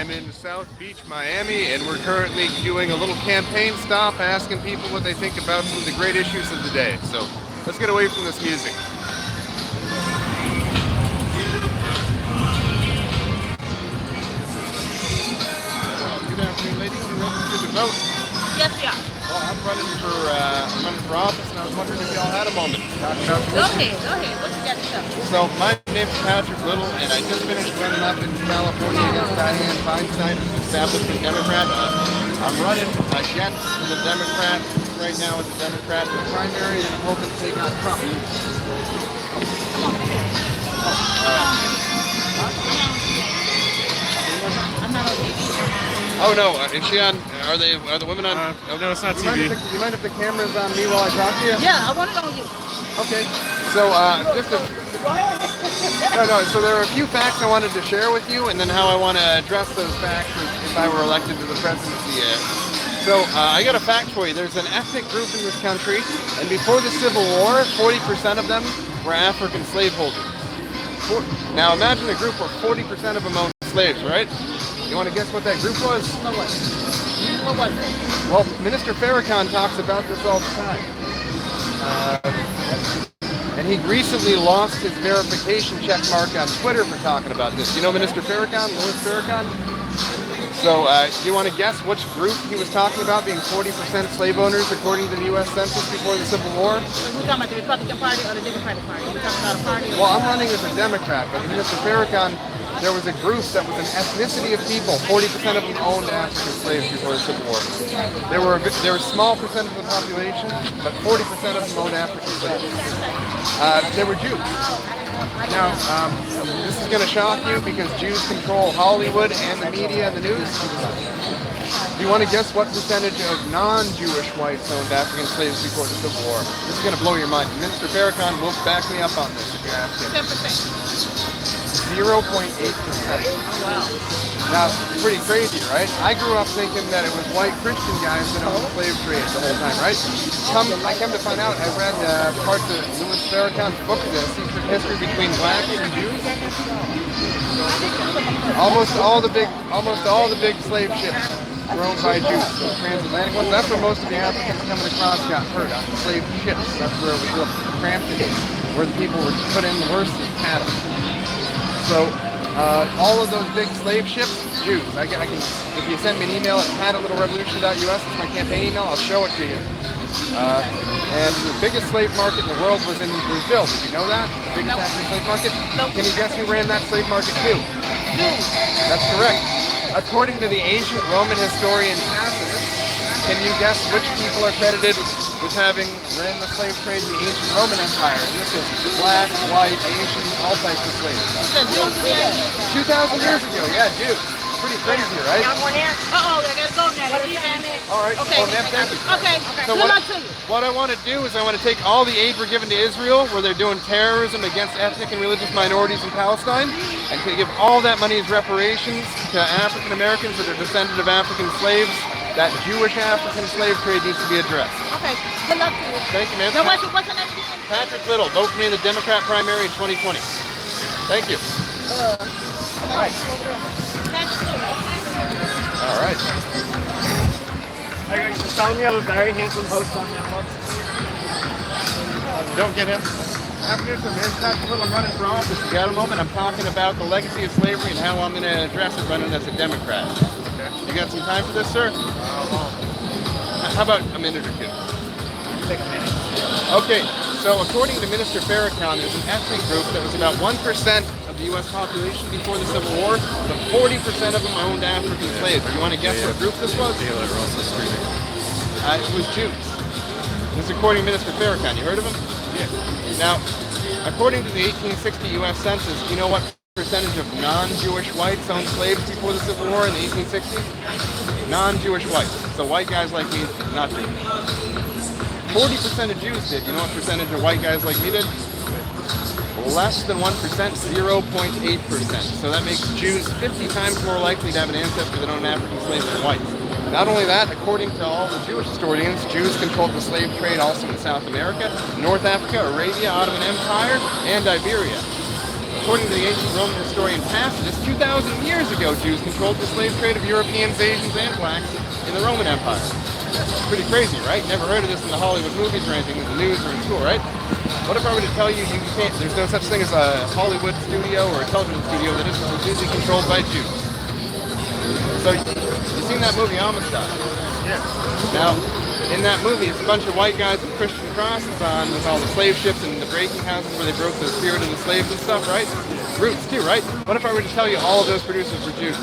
I'm in South Beach, Miami, and we're currently doing a little campaign stop asking people what they think about some of the great issues of the day. So let's get away from this music. Good afternoon, ladies. You're registered to vote. Yes, we are. Well, I'm running for office, and I was wondering if y'all had a moment to talk about Go ahead. What you got to say? So my name's Patrick Little, and I just finished running up in California against Dianne Feinstein, who's an establishment Democrat. I'm running against the Democrat right now as a Democrat in the primary, and I'm hoping to take on Trump. I'm not okay. Oh no, is she on? Are the women on? No, it's not TV. You mind if the camera's on me while I talk to you? Yeah, I want it on you. Okay. So So there are a few facts I wanted to share with you, and then how I want to address those facts if I were elected to the presidency. So I got a fact for you. There's an ethnic group in this country, and before the Civil War, 40% of them were African slaveholders. Now imagine a group where 40% of them owned slaves, right? You want to guess what that group was? What was it? Well, Minister Farrakhan talks about this all the time. And he recently lost his verification check mark on Twitter for talking about this. You know Minister Farrakhan, Louis Farrakhan? So, do you want to guess which group he was talking about being 40% slave owners according to the U.S. Census before the Civil War? We're talking about the Republican Party or the Democratic Party? We're talking about a party? Well, I'm running as a Democrat, but Minister Farrakhan, there was a group that was an ethnicity of people. 40% of them owned African slaves before the Civil War. There were a small percent of the population, but 40% of them owned African slaves. They were Jews. Now, this is going to shock you because Jews control Hollywood and the media and the news. Do you want to guess what percentage of non-Jewish whites owned African slaves before the Civil War? This is going to blow your mind. Minister Farrakhan will back me up on this if you ask him. 10%. 0.8%. Wow. Now, pretty crazy, right? I grew up thinking that it was white Christian guys that owned the slave trade the whole time, right? I come to find out, I read parts of Louis Farrakhan's book, The Secret History Between Blacks and Jews. Almost all the big slave ships were owned by Jews. The transatlantic ones. That's where most of the Africans coming across got hurt, on the slave ships. That's where we grew up, Crampton, where the people were put in the worst as cattle. So, all of those big slave ships, Jews. I can, if you send me an email at pat@littlerevolution.us, it's my campaign email, I'll show it to you. And the biggest slave market in the world was in Brazil. Did you know that? The biggest African slave market? Can you guess who ran that slave market too? That's correct. According to the ancient Roman historian Tacitus, can you guess which people are credited with having ran the slave trade in the ancient Roman Empire? And this is black, white, Asian, all types of slaves. 2,000 years ago, yeah, Jews. Pretty crazy, right? Uh-oh, I gotta go now. All right. Okay. Well, thank you. Okay. So Good luck to you. what I want to do is I want to take all the aid we're giving to Israel, where they're doing terrorism against ethnic and religious minorities in Palestine, and to give all that money as reparations to African Americans that are descended of African slaves. That Jewish African slave trade needs to be addressed. Okay. Good luck to you. Thank you, man. Now, what's your name again? Patrick Little. Vote for me in the Democrat primary in 2020. Thank you. All right. I was telling you I have a very handsome host on Netflix. Don't get him. After some Patrick Little running for office. If you got a moment, I'm talking about the legacy of slavery and how I'm going to address it running as a Democrat. You got some time for this, sir? How about a minute or two? Take a minute. Okay, so according to Minister Farrakhan, there's an ethnic group that was about 1% of the U.S. population before the Civil War, but 40% of them owned African slaves. You want to guess what group this was? It was Jews. This is according to Minister Farrakhan. You heard of him? Yeah. Now, according to the 1860 U.S. Census, do you know what percentage of non-Jewish whites owned slaves before the Civil War in the 1860s? Non-Jewish whites. So white guys like me, not Jews. 40% of Jews did. You know what percentage of white guys like me did? Less than 1%, 0.8%. So that makes Jews 50 times more likely to have an ancestor that owned African slaves than whites. Not only that, according to all the Jewish historians, Jews controlled the slave trade also in South America, North Africa, Arabia, Ottoman Empire, and Iberia. According to the ancient Roman historian Tacitus, 2,000 2,000 years ago, Jews controlled the slave trade of Europeans, Asians, and blacks in the Roman Empire. Pretty crazy, right? Never heard of this in the Hollywood movies or anything, in the news or in school, right? What if I were to tell you can't, there's no such thing as a Hollywood studio or a television studio that isn't completely controlled by Jews? So, you've seen that movie Amistad? Yeah. Now, in that movie, it's a bunch of white guys with Christian crosses on with all the slave ships and the breaking houses where they broke the spirit of the slaves and stuff, right? Roots too, right? What if I were to tell you all of those producers were Jews?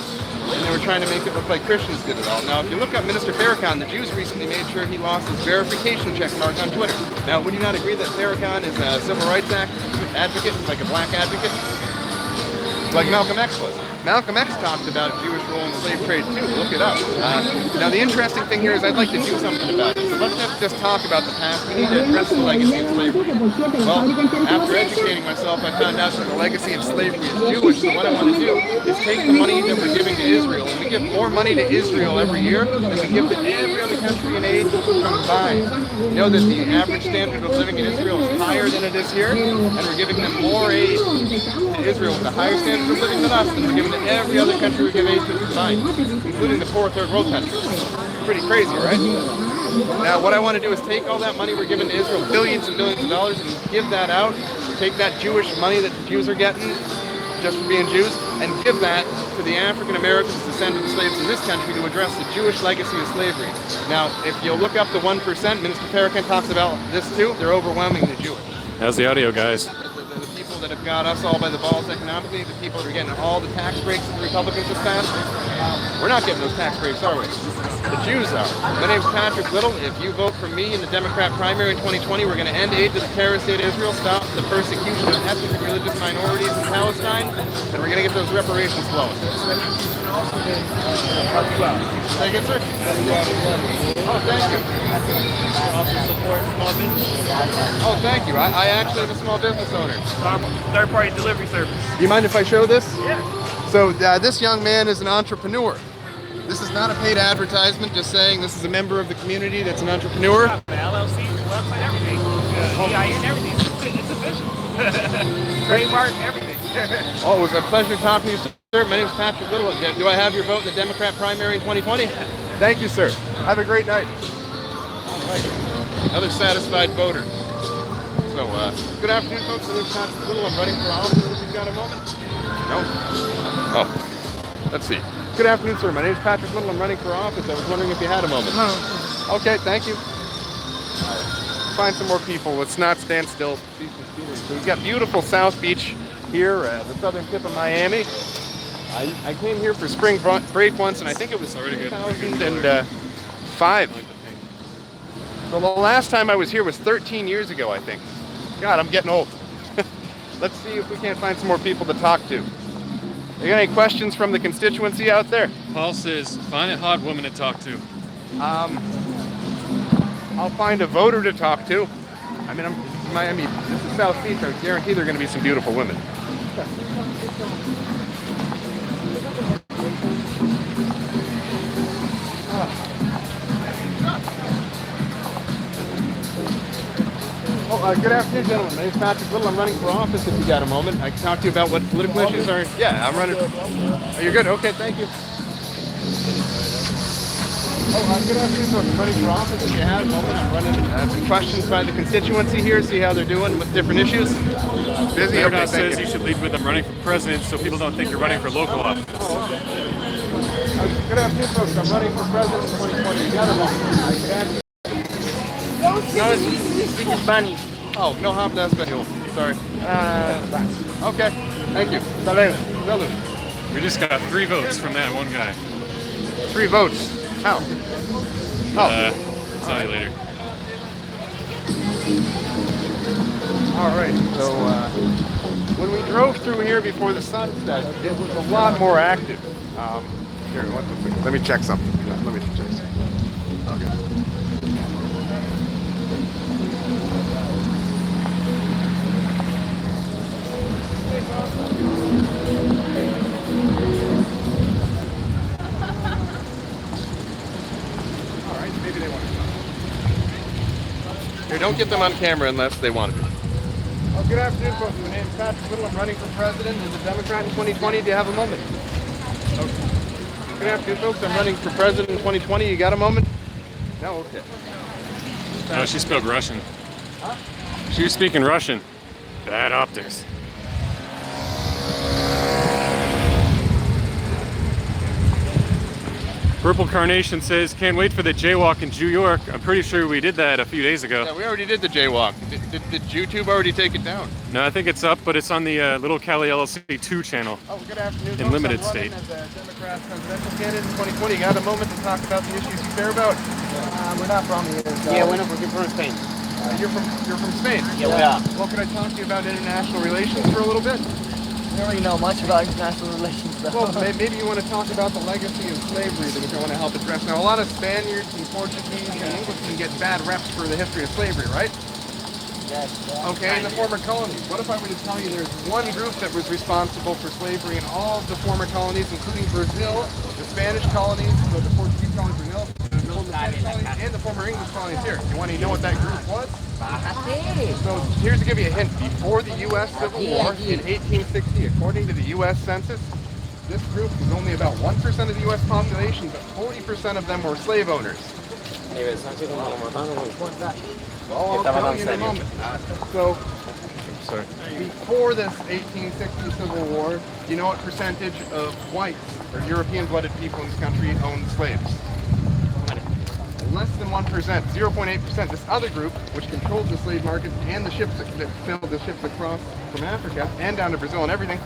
And they were trying to make it look like Christians did it all. Now, if you look up Minister Farrakhan, the Jews recently made sure he lost his verification check mark on Twitter. Now, would you not agree that Farrakhan is a civil rights advocate, like a black advocate? Like Malcolm X was. Malcolm X talked about Jewish role in the slave trade too. Look it up. Now the interesting thing here is I'd like to do something about it. So let's not just talk about the past. We need to address the legacy of slavery. Well, after educating myself, I found out that the legacy of slavery is Jewish. So what I want to do is take the money that we're giving to Israel, and we give more money to Israel every year than we give to every other country in aid combined. You know that the average standard of living in Israel is higher than it is here, and we're giving them more aid to Israel with a higher standard of living than us, than we're giving to every other country we give aid to combined, including the poor third world countries. Pretty crazy, right? Now, what I want to do is take all that money we're giving to Israel, billions and billions of dollars, and give that out, take that Jewish money that the Jews are getting just for being Jews, and give that to the African Americans, descendant slaves in this country to address the Jewish legacy of slavery. Now, if you look up the 1%, Minister Farrakhan talks about this too, they're overwhelmingly Jewish. How's the audio, guys? The people that have got us all by the balls economically, the people that are getting all the tax breaks that the Republicans have passed, we're not getting those tax breaks, are we? The Jews are. My name's Patrick Little. If you vote for me in the Democrat primary in 2020, we're going to end aid to the terrorist state of Israel, stop the persecution of ethnic and religious minorities in Palestine, and we're going to get those reparations flowing. Thank you, sir. Oh, thank you. Also support small business. Oh, thank you. I actually am a small business owner. Third-party delivery service. Do you mind if I show this? Yeah. So this young man is an entrepreneur. This is not a paid advertisement, just saying this is a member of the community that's an entrepreneur. The LLC, website, everything. EIN, everything. It's official. Trademark, everything. Oh, it was a pleasure talking to you, sir. My name is Patrick Little. Do I have your vote in the Democrat primary in 2020? Thank you, sir. Have a great night. All right. Another satisfied voter. So, good afternoon, folks. My name is Patrick Little. I'm running for office if you've got a moment. No? Oh. Let's see. Good afternoon, sir. My name is Patrick Little. I'm running for office. I was wondering if you had a moment. No. Okay, thank you. Find some more people. Let's not stand still. So we've got beautiful South Beach here, the southern tip of Miami. I came here for spring break once, and I think it was 2005. So the last time I was here was 13 years ago, I think. God, I'm getting old. Let's see if we can't find some more people to talk to. You got any questions from the constituency out there? Paul says, find a hot woman to talk to. I'll find a voter to talk to. I mean, I'm in Miami. This is South Beach. I guarantee there are going to be some beautiful women. Good afternoon, gentlemen. My name is Patrick Little. I'm running for office if you got a moment. I can talk to you about what political issues are. Yeah, I'm running. Oh, you're good? Okay, thank you. Good afternoon, sir. I'm running for office if you have a moment. I'm running some questions by the constituency here, see how they're doing with different issues. Busy? Okay, Farrakhan thank says you should lead with them running for president so people don't think you're running for local office. Good afternoon, folks. I'm running for president in 2020. You got a moment. I can ask you. No, speak Spanish. Oh, no habla español. Sorry. Okay. Thank you. Salud. We just got 3 votes from that one guy. 3 votes. How? I'll tell you later. All right. So when we drove through here before the sun set, it was a lot more active. Here, let me check something. Let me check something. Okay. Maybe they want to. Here, don't get them on camera unless they want to be. Good afternoon, folks. My name is Patrick Little. I'm running for president as a Democrat in 2020. Do you have a moment? Good afternoon, folks. I'm running for president in 2020. You got a moment? No? Okay. No, she spoke Russian. She was speaking Russian. Bad optics. Purple Carnation says, can't wait for the jaywalk in New York. I'm pretty sure we did that a few days ago. Yeah, we already did the jaywalk. Did YouTube already take it down? No, I think it's up, but it's on the Little Cali LLC 2 channel. Oh, good afternoon, In folks. limited I'm running state. as a Democrat presidential candidate in 2020. You got a moment to talk about the issues you care about? We're not from here. So Yeah, we're from Spain. You're from Spain. Yeah, we are. Well, could I talk to you about international relations for a little bit? I don't really know much about international relations. Though. Well, maybe you want to talk about the legacy of slavery that we want to help address. Now, a lot of Spaniards and Portuguese and Englishmen get bad reps for the history of slavery, right? Yes, Okay, in the former colonies. What if I were to tell you there's one group that was responsible for slavery in all of the former colonies, including Brazil, the Spanish colonies, so the Portuguese colonies, Brazil, the former Spanish colonies, and the former English colonies here. You want to know what that group was? So here's to give you a hint. Before the U.S. Civil War in 1860, according to the U.S. Census, this group was only about 1% of the U.S. population, but 40% of them were slave owners. Well, I'll tell you in a moment. So, Sorry. before this 1860 Civil War, you know what percentage of whites or European-blooded people in this country owned slaves? Less than 1%, 0.8%. This other group, which controlled the slave market and the ships that sailed the ships across from Africa and down to Brazil and everything,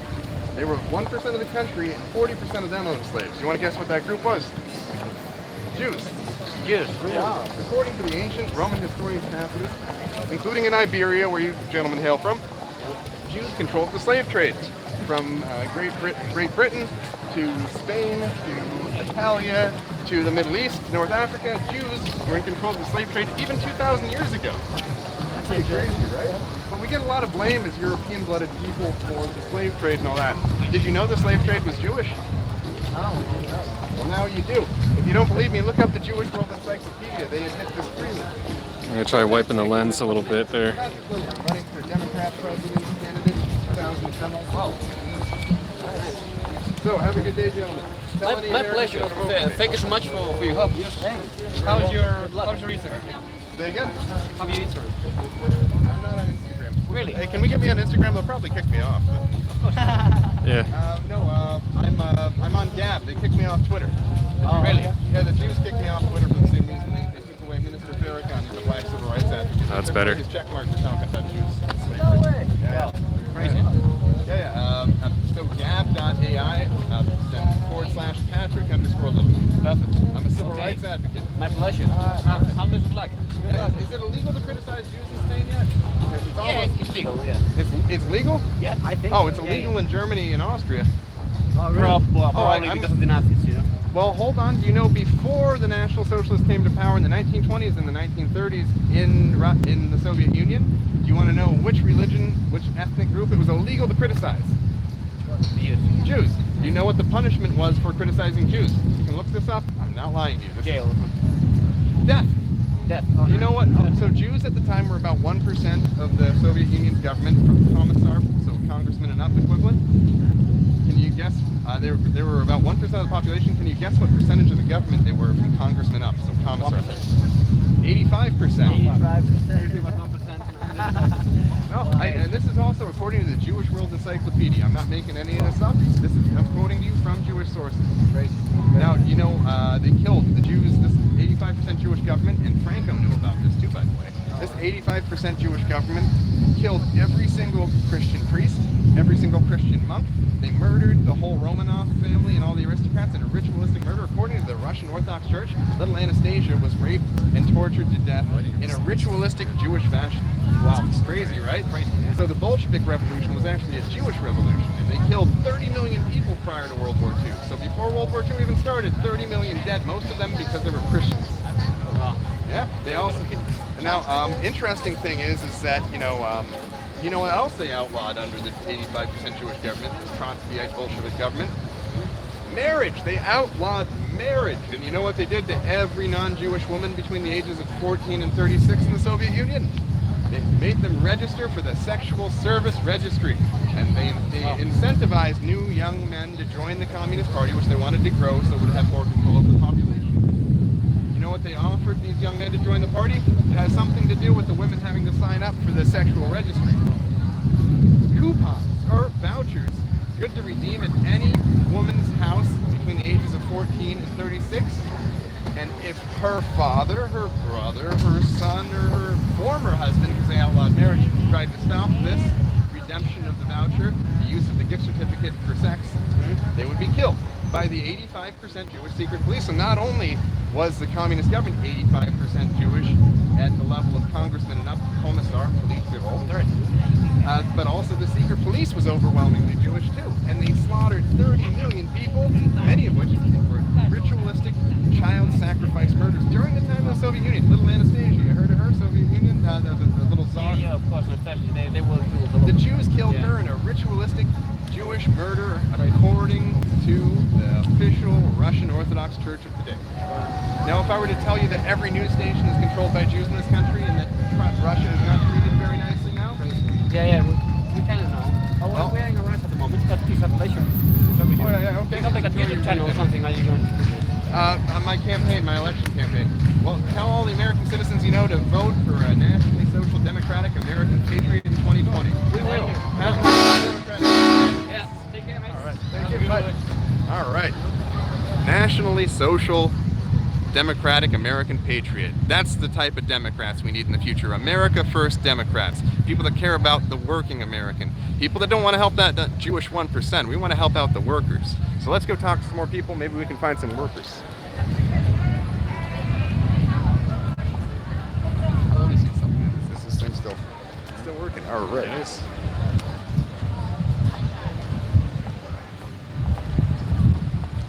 they were 1% of the country and 40% of them owned slaves. You want to guess what that group was? Jews. Jews. Yeah. According to the ancient Roman historians Tacitus, including in Iberia, where you gentlemen hail from, Jews controlled the slave trade from Great Britain to Spain to Italia to the Middle East, North Africa. Jews were in control of the slave trade even 2,000 years ago. That's pretty crazy, right? But we get a lot of blame as European-blooded people for the slave trade and all that. Did you know the slave trade was Jewish? Well, now you do. If you don't believe me, look up the Jewish World Encyclopedia. They admit this freely. I'm going to try wiping the lens a little bit there. Running for Democrat president candidate 2012. So, have a good day, gentlemen. My pleasure. Thank you so much for your help. How's your research? Say again? How do you research? I'm not on Instagram. Really? Hey, can we get me on Instagram? They'll probably kick me off. Yeah. I'm on Gab. They kicked me off Twitter. Oh, really? Yeah, the Jews kicked me off Twitter for the same reason they took away Minister Farrakhan, the black civil rights advocate. That's They took better. away his check mark for talking about Jews. No way. Yeah. Crazy. Yeah. So gab.ai /Patrick _Little. I'm a civil rights advocate. My pleasure. How does it like? Is it illegal to criticize Jews in Spain yet? Yeah, it's legal. Yeah. It's legal? Yeah, I think. Oh, it's illegal in Germany and Austria. Probably because of the Nazis, you know. Well, hold on. Do you know before the National Socialists came to power in the 1920s and the 1930s in the Soviet Union, do you want to know which religion, which ethnic group it was illegal to criticize? Jews. Do you know what the punishment was for criticizing Jews? You can look this up. I'm not lying to you. Jail. Death. Death. You know what? So Jews at the time were about 1% of the Soviet Union's government, from commissar, so congressman and up equivalent. Can you guess? They were about 1% of the population. Can you guess what percentage of the government they were from congressman up, so commissar? 85%. 85%. No, and this is also according to the Jewish World Encyclopedia. I'm not making any of this up. I'm quoting you from Jewish sources. Right? Now, you know, they killed the Jews, this 85% Jewish government, and Franco knew about this too, by the way. This 85% Jewish government killed every single Christian priest, every single Christian monk. They murdered the whole Romanov family and all the aristocrats in a ritualistic murder. According to the Russian Orthodox Church, little Anastasia was raped and tortured to death in a ritualistic Jewish fashion. Wow, it's crazy, right? So the Bolshevik Revolution was actually a Jewish revolution, and they killed 30 million people prior to World War II. So before World War II even started, 30 million dead, most of them because they were Christians. Yeah, they also. And now, interesting thing is that you know what else they outlawed under the 85% Jewish government, this Trotskyite Bolshevik government? Marriage. They outlawed marriage, and you know what they did to every non-Jewish woman between the ages of 14 and 36 in the Soviet Union? They made them register for the Sexual Service Registry, and they incentivized new young men to join the Communist Party, which they wanted to grow so it would have more control over the population. You know what they offered these young men to join the party? It has something to do with the women having to sign up for the sexual registry. Coupons or vouchers good to redeem at any woman's house between the ages of 14 and 36. And if her father, her brother, her son, or her former husband, because they outlawed marriage, tried to stop this redemption of the voucher, the use of the gift certificate for sex, they would be killed by the 85% Jewish secret police. So not only was the communist government 85% Jewish at the level of congressman and up, commissar, police, but also the secret police was overwhelmingly Jewish too. And they slaughtered 30 million people, many of which were ritualistic child sacrifice murders during the time of the Soviet Union. Little Anastasia, you heard of her? Soviet Union? The little Tsar? Yeah, of course, especially they will do The Jews killed her in a ritualistic Jewish murder according to the official Russian Orthodox Church of today. Now, if I were to tell you that every news station is controlled by Jews in this country and that Russia is not treated very nicely now, Yeah, we kind of know. Well, We're in Iraq at the moment. That's peace relation. okay. It's not like a YouTube channel or something. Are you going On my campaign, my election campaign. Well, tell all the American citizens you know to vote for a nationally social democratic American patriot in 2020. We will. Yeah, take care, mate. All right. Thank you. Bye. All right. Nationally social democratic American patriot. That's the type of Democrats we need in the future. America first Democrats. People that care about the working American. People that don't want to help that Jewish 1%. We want to help out the workers. So let's go talk to some more people. Maybe we can find some workers. Let me see something. Is this thing still working? All right. It is.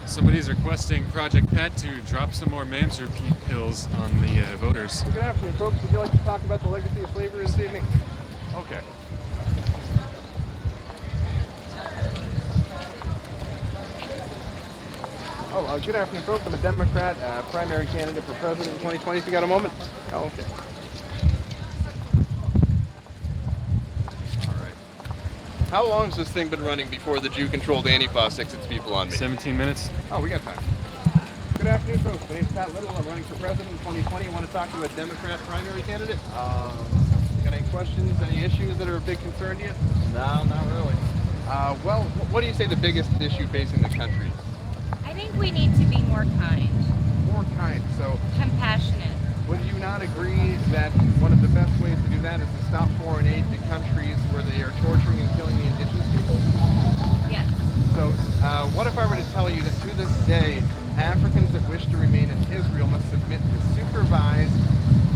Somebody's requesting Project Pet to drop some more Mansur pills on the voters. Good afternoon, folks. Would you like to talk about the legacy of slavery this evening? Okay. Good afternoon, folks. I'm a Democrat primary candidate for president in 2020. If you got a moment? Oh, okay. All right. How long has this thing been running before the Jew-controlled Antifa sticks its people on me? 17 minutes. Oh, we got time. Good afternoon, folks. My name's Pat Little. I'm running for president in 2020. I want to talk to a Democrat primary candidate. Got any questions, any issues that are a big concern to you? No, not really. Well, what do you say the biggest issue facing the country? I think we need to be more kind, More kind. So, compassionate. would you not agree that one of the best ways to do that is to stop foreign aid to countries where they are torturing and killing the indigenous people? Yes. So, what if I were to tell you that to this day, Africans that wish to remain in Israel must submit to supervised,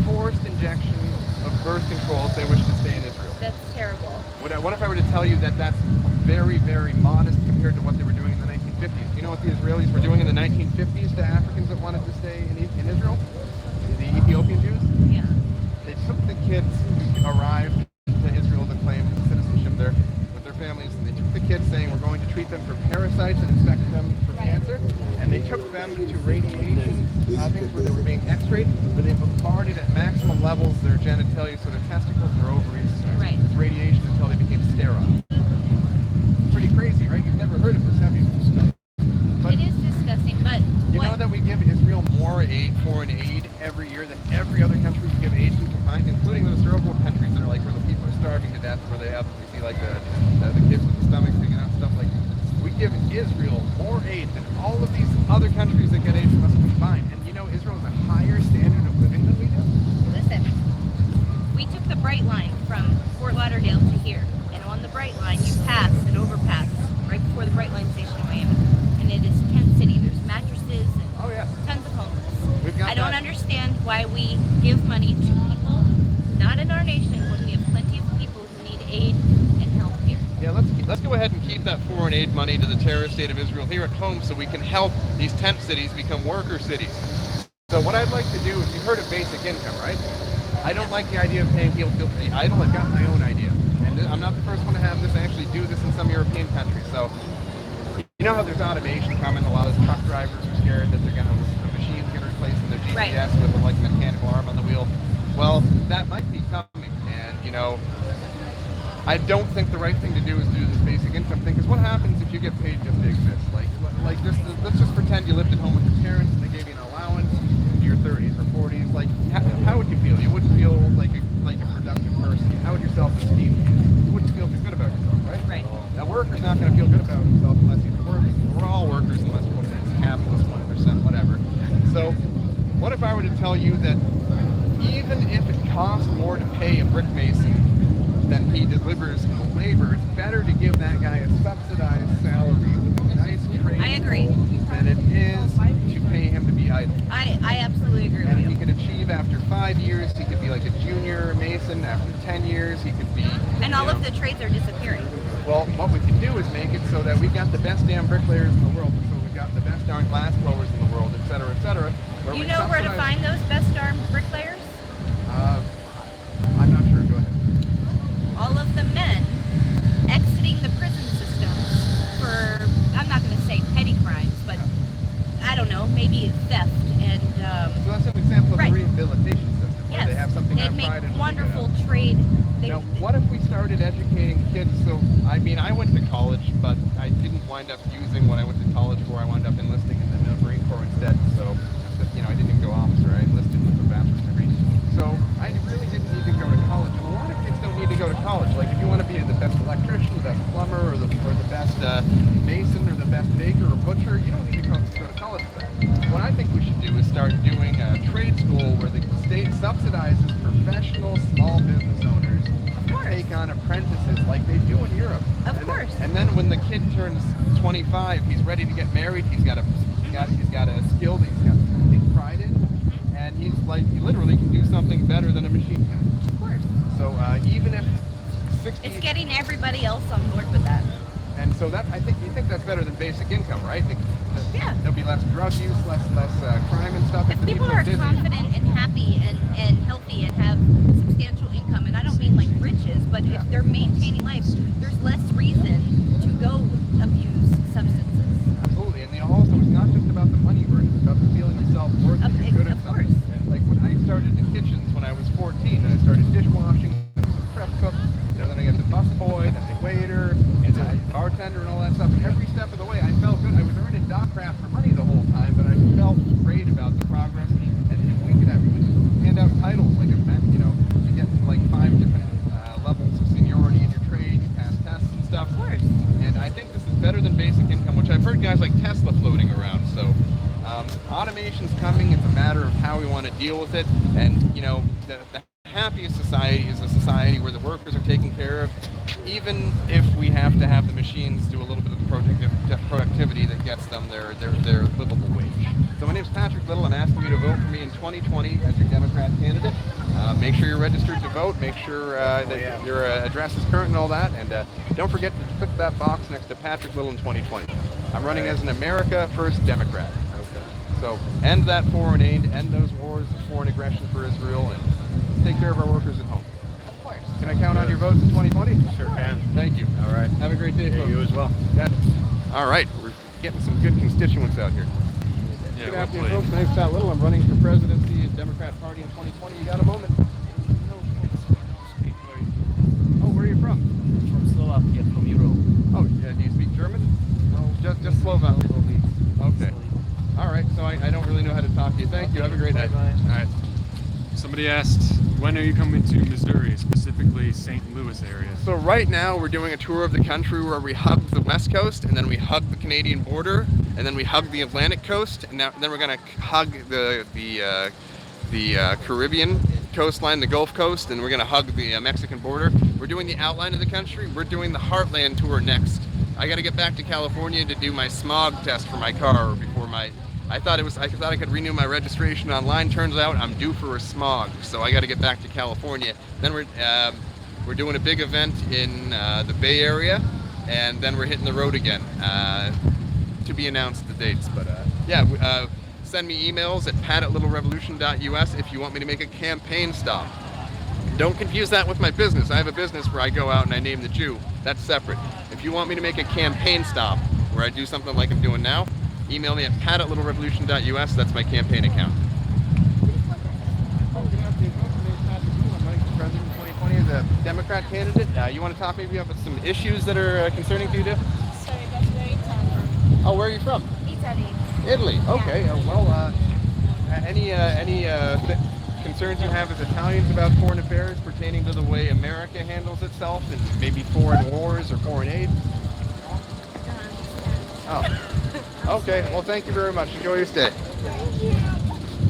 forced injection of birth control if they wish to stay in Israel? That's terrible. What if I were to tell you that that's very, very modest compared to what they were doing in the 1950s? Do you know what the Israelis were doing in the 1950s to Africans that wanted to stay in Israel? The Ethiopian Jews? Yeah. They took the kids who arrived to Israel to claim citizenship there with their families, and they took the kids saying, we're going to treat them for parasites and infect them for cancer, and they took them to radiation things where they were being x-rayed, where they bombarded at maximum levels their genitalia, so their testicles, their ovaries, Right. with radiation until they became sterile. Pretty crazy, right? You've never heard of this, have you? But It is disgusting, but you know what? that we give Israel more aid, foreign aid, every year than every other country we give aid to combined, including those third world countries that are like where the people are starving to death, where they have, you see like the kids with the stomachs sticking out, stuff like that. We give Israel more aid than all of these other countries that get aid from us combined. And you know Israel has a higher standard of living than we do. Listen, we took the Bright Line from Fort Lauderdale to here, and on the Bright Line you pass an overpass right before the Bright Line station in Miami, and it is tent city. There's mattresses and Oh yeah. tons of homeless. We've got I don't that. understand why we give money to people not in our nation when we have plenty of people who need aid and help here. Yeah, let's go ahead and keep that foreign aid money to the terrorist state of Israel here at home so we can help these tent cities become worker cities. So what I'd like to do is, you've heard of basic income, right? I don't like the idea of paying people to be idle. I've got my own idea. And I'm not the first one to have this. I actually do this in some European countries. So you know how there's automation coming? A lot of truck drivers are scared that they're going to, the machine's going to replace their GPS Right. with like a mechanical arm on the wheel. Well, that might be coming. And you know, I don't think the right thing to do is do this basic income thing, because what happens if you get paid just to exist? Like just let's just pretend you lived at home with your parents and they gave you an allowance in your 30s or 40s. Like, how would you feel? You wouldn't feel like a productive person. How would your self-esteem feel? You wouldn't feel too good about yourself, right? Right. Now, worker's not going to feel good about himself unless he's working. We're all workers unless we're capitalist 1%, whatever. So, what if I were to tell you that even if it costs more to pay a brick mason than he delivers in the labor, it's better to give that guy a subsidized salary with a nice trade I agree. than it is to pay him to be idle. I absolutely agree And with he you. could achieve after 5 years, he could be like a junior mason. After 10 years, he could be... And all of the trades are disappearing. Well, what we can do is make it so that we've got the best damn bricklayers in the world, so we've got the best darn glass blowers in the world, et cetera, et cetera. You know where to find those best armed bricklayers? I'm not sure. Go ahead. All of the men exiting the prison system for, I'm not going to say petty crimes, but I don't know, maybe theft and So that's an example of Right. a rehabilitation system, where yes, they have something they'd on make Friday. wonderful trade. Now, what if we started educating kids? So, I mean, I went to college, but I didn't wind up using what I went to college for. I wound up enlisting in the Marine Corps instead. So, you know, I didn't even go officer. I enlisted with a bachelor's degree. So, I really didn't need to go to college. And a lot of kids don't need to go to college. Like, if you want to be the best electrician, the best plumber, or the best mason, or the best baker or butcher, you don't need to go to college for that. What I think we should do is start doing a trade school where the state subsidizes professional small business owners to take on apprentices like they do in Europe. Of course. And then when the kid turns 25, he's ready to get married. He's got a skill that he's got to take pride in, and he literally can do something better than a machine can. Of course. So even if 60, It's getting everybody else on board with that. and so that you think that's better than basic income, right? Yeah. There'll be less drug use, less crime and stuff. If the people people are busy. confident and happy and healthy and have substantial income, and I don't mean like riches, but if they're maintaining life, there's less reason to go abuse substances. Absolutely, and also it's not just about the money burn; it's about the feeling of self-worth. Of- That you're good at of something. course. Like when I started in kitchens when I was 14, and I started dishwashing, prep cook, then I got the busboy, then the waiter, and the bartender, and all that stuff. And every step of the way, I felt good. I was earning Dockcraft for money the whole time, but I felt great about the progress. And if we could hand out titles like you get like 5 different levels of seniority in your trade, you pass tests and stuff. Of course. And I think this is better than basic income, which I've heard guys like Tesla floating around. So automation's coming. It's a matter of how we want to deal with it. And you know, the happiest society is a society where the workers are taken care of, even if we have to have the machines do a little bit of the productivity that gets them their livable wage. So my name's Patrick Little. I'm asking you to vote for me in 2020 as your Democrat candidate. Make sure you're registered to vote. Make sure that your address is current and all that. And don't forget to click that box next to Patrick Little in 2020. I'm running as an America First Democrat. Okay. So end that foreign aid, end those wars of foreign aggression for Israel, and take care of our workers at home. Of course. Can I count on your votes in 2020? Sure can. Thank you. All right. Have a great day, folks. You as well. All right. We're getting some good constituents out here. Yeah, Good well afternoon, played. folks. My name's Pat Little. I'm running for presidency of the Democrat Party in 2020. You got a moment? Oh, where are you from? From Slovakia, from Europe. Oh, yeah. Do you speak German? No. Just Slovak. Okay. All right. So I don't really know how to talk to you. Thank you. Have a great night. Bye-bye. All right. Somebody asked, when are you coming to Missouri, specifically St. Louis area? So right now we're doing a tour of the country where we hug the West Coast, and then we hug the Canadian border, and then we hug the Atlantic coast, and then we're gonna hug the Caribbean coastline, the Gulf Coast, and we're gonna hug the Mexican border. We're doing the outline of the country. We're doing the Heartland tour next. I got to get back to California to do my smog test for my car before my. I thought I could renew my registration online. Turns out I'm due for a smog, so I got to get back to California. Then we're doing a big event in the Bay Area, and then we're hitting the road again. To be announced the dates, but send me emails at pat@littlerevolution.us if you want me to make a campaign stop. Don't confuse that with my business. I have a business where I go out and I name the Jew. That's separate. If you want me to make a campaign stop where I do something like I'm doing now, email me at pat@littlerevolution.us. That's my campaign account. Oh, good afternoon, folks. My name is Patrick Little. I'm running for president in 2020 as a the Democrat candidate. You want to talk maybe about some issues that are concerning to you? Sorry, that's very Italian. Oh, where are you from? Italy. Italy. Okay. Any concerns you have as Italians about foreign affairs pertaining to the way America handles itself and maybe foreign wars or foreign aid? Oh. Okay. Well, thank you very much. Enjoy your stay. Thank you.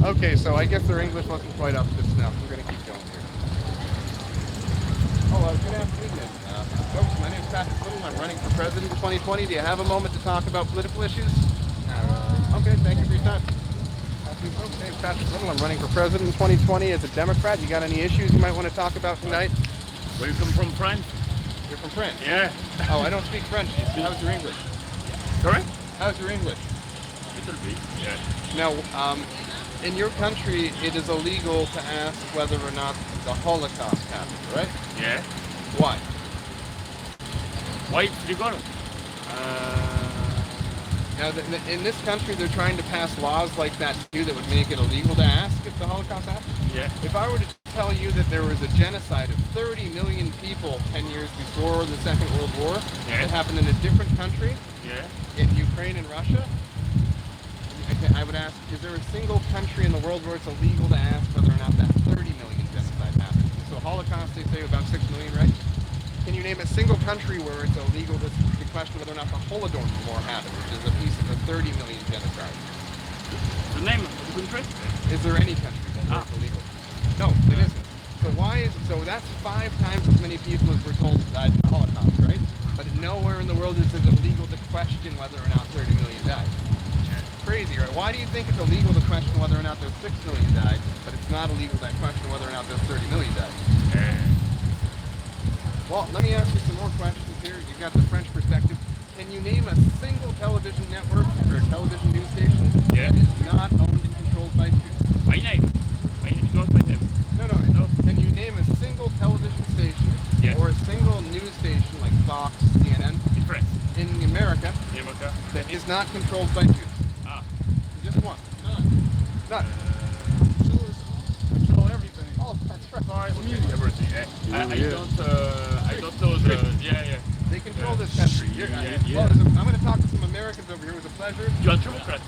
Okay, so I guess their English wasn't quite up to snuff. We're going to keep going here. Oh, good afternoon. Folks, my name is Patrick Little. I'm running for president in 2020. Do you have a moment to talk about political issues? Okay, thank you for your time. Folks, my name is Patrick Little. I'm running for president in 2020 as a Democrat. You got any issues you might want to talk about tonight? Where you come from, France? You're from France? Yeah. Oh, I don't speak French. How's your English? Correct? How's your English? Little bit. Yeah. Now, in your country, it is illegal to ask whether or not the Holocaust happened, right? Yeah. Why? Why you got it? Now, in this country, they're trying to pass laws like that too that would make it illegal to ask if the Holocaust happened. Yeah. If I were to tell you that there was a genocide of 30 million people 10 years before the Second World War Yeah. that happened in a different country, Yeah. in Ukraine and Russia, I would ask, is there a single country in the world where it's illegal to ask whether or not that 30 million genocide happened? So Holocaust, they say about 6 million, right? Can you name a single country where it's illegal to question whether or not the Holodomor War happened, which is a piece of a 30 million genocide? The name of the country? Is there any country where it's illegal? No, it isn't. So why is so that's 5 times as many people as we're told died in the Holocaust, right? But nowhere in the world is it illegal to question whether or not 30 million died. Crazy, right? Why do you think it's illegal to question whether or not there's 6 million died, but it's not illegal to question whether or not there's 30 million died? Well, let me ask you some more questions here. You've got the French perspective. Can you name a single television network or television news station Yeah. that is not owned and controlled by Jews? My name. My name goes by them. No. Can you name a single television station Yeah. or a single news station like Fox, CNN In France. in America Yeah, but, that is not controlled by Jews? ah. Just one. None. Control everything. Oh, that's right. Everything. I don't know the. Yeah. They control this country. Yeah. Well, I'm going to talk to some Americans over here. It was a pleasure. You are Democrat.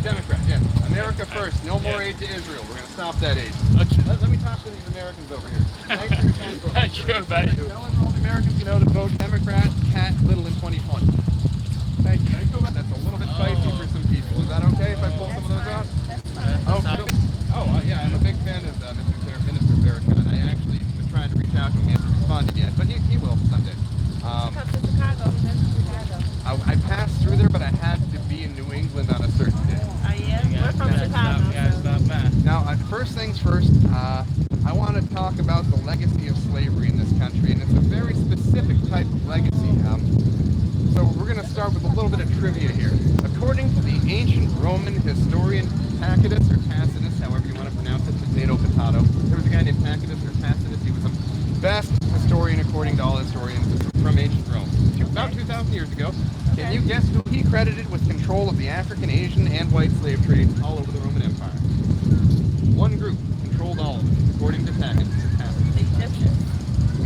Democrat, yes. America first. No more aid to Israel. We're going to stop that aid. Okay. Let me talk to these Americans over here. Thanks for your time, folks. Thank you, buddy. Telling all the Americans you know to vote Democrat, Pat Little in 2020. Thank you. That's a little bit spicy for some people. Is that okay if I pull some of those out? Yeah, I'm a big fan of Minister Farrakhan. I actually was trying to reach out to him. He hasn't responded yet, but he will someday. Come to Chicago. He lives in Chicago. I passed through there, but I had to be in New England on a certain day. Oh, yeah? We're from Chicago. Now, first things first, I want to talk about the legacy of slavery in this country, and it's a very specific type of legacy. So we're going to start with a little bit of trivia here. According to the ancient Roman historian Tacitus, or Tacitus, however you want to pronounce it, potato, potato, there was a guy named Tacitus or Tacitus. He was the best historian according to all historians from ancient Rome. About 2,000 years ago. Can you guess who he credited with control of the African, Asian, and white slave trade all over the Roman Empire? One group controlled all of it, according to Tacitus.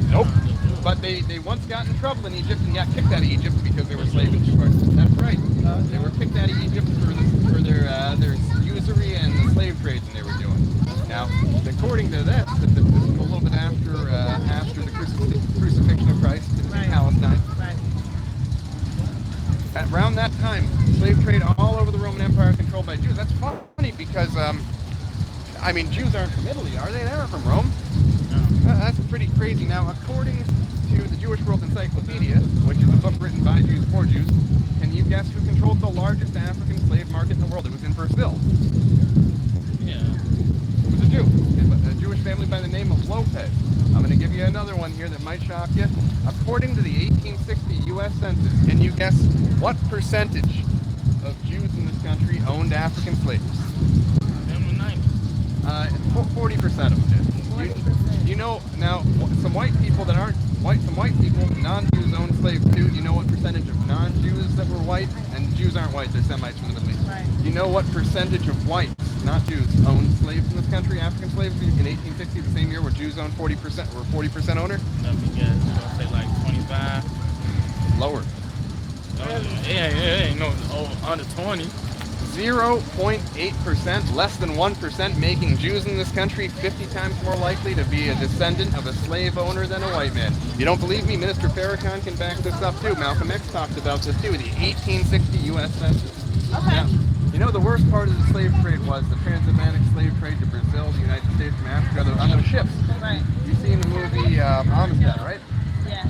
Nope. But they once got in trouble in Egypt and got kicked out of Egypt because they were slaves in 2 parts. That's right. They were kicked out of Egypt for their usury and the slave trades that they were doing. Now, according to that, this is a little bit after the crucifixion of Christ in Palestine. Right. At around that time, slave trade all over the Roman Empire controlled by Jews. That's funny because, Jews aren't from Italy, are they? They're from Rome. That's pretty crazy. Now, according to the Jewish World Encyclopedia, which is a book written by Jews for Jews, can you guess who controlled the largest African slave market in the world? It was in Brazil. Yeah. It was a Jew, a Jewish family by the name of Lopez. I'm going to give you another one here that might shock you. According to the 1860 U.S. Census, can you guess what percentage of Jews in this country owned African slaves? 40% of them did. 40%. You know, now, some white people that aren't some white people, non-Jews owned slaves too. Do you know what percentage of non-Jews that were white? And Jews aren't white; they're Semites from the Middle East. Right. Do you know what percentage of whites, not Jews, owned slaves in this country? African slaves in 1860, the same year where Jews owned 40%, were 40% owner. Let me guess. I'll say like 25. Lower. Yeah, ain't no under 20. 0.8%, less than 1%, making Jews in this country 50 times more likely to be a descendant of a slave owner than a white man. You don't believe me? Minister Farrakhan can back this up too. Malcolm X talked about this too, the 1860 U.S. Census. Okay. Yeah. You know, the worst part of the slave trade was the transatlantic slave trade to Brazil, the United States from Africa, on those ships. Right. You've seen the movie Amistad, right? Yeah.